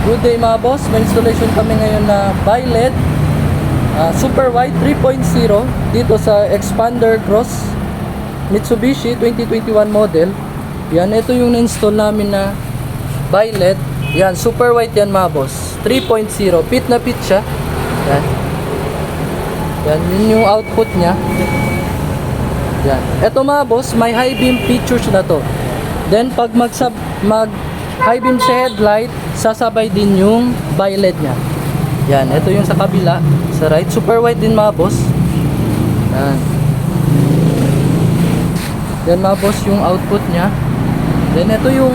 Good day mga boss, may installation kami ngayon na bi-LED super wide 3.0 dito sa Expander Cross Mitsubishi 2021 model. Yan, ito yung na-install namin na bi-LED. Yan, super wide yan mga boss, 3.0, pit na pit siya. Yan, yan yun yung output nya. Yan, ito mga boss, may high beam features na to. Then pag high beam sa headlight, sasabay din yung bi-LED nya. Yan, ito yung sa kabila, sa right, super wide din mga boss. Yan. Yan mga boss yung output nya. Then ito yung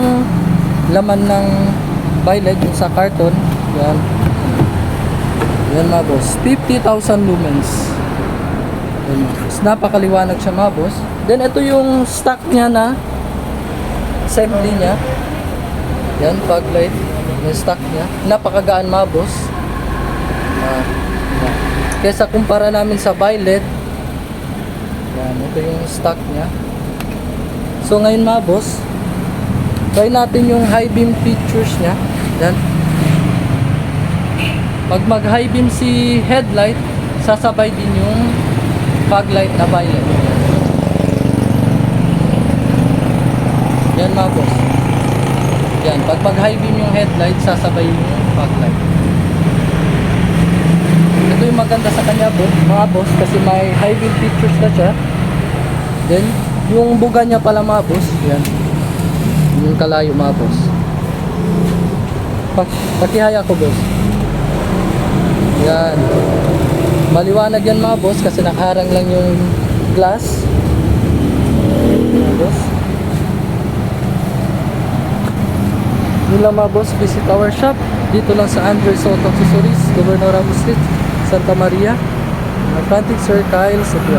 laman ng bi-LED yung sa carton. Yan. Yan mga boss, 50,000 lumens. Yan mga boss, napakaliwanag siya mga boss. Then ito yung stock nya na assembly nya. Yan, fog light yung stock nya, napakagaan mga boss. Kesa kumpara namin sa bi-LED. Yan, ito yung stock nya. So ngayon mga boss, try natin yung high beam features nya. Yan, pag mag high beam si headlight, sasabay din yung fog light na bi-LED. Yan mga boss. Yan, pag mag-high beam yung headlight, sasabay yung fog light. Ito yung maganda sa kanya mga boss, kasi may high beam features na siya. Then, yung buga niya pala mga boss, yan. Yung kalayo mga boss. Pakihaya ko boss. Yan. Maliwanag yan mga boss, kasi nakaharang lang yung glass. Mga boss. Yun lang mga boss, visit our shop dito lang sa Andres Auto Accessories, Governor Ramos Street, Santa Maria, Atlantic Sir Kyle, Cebu.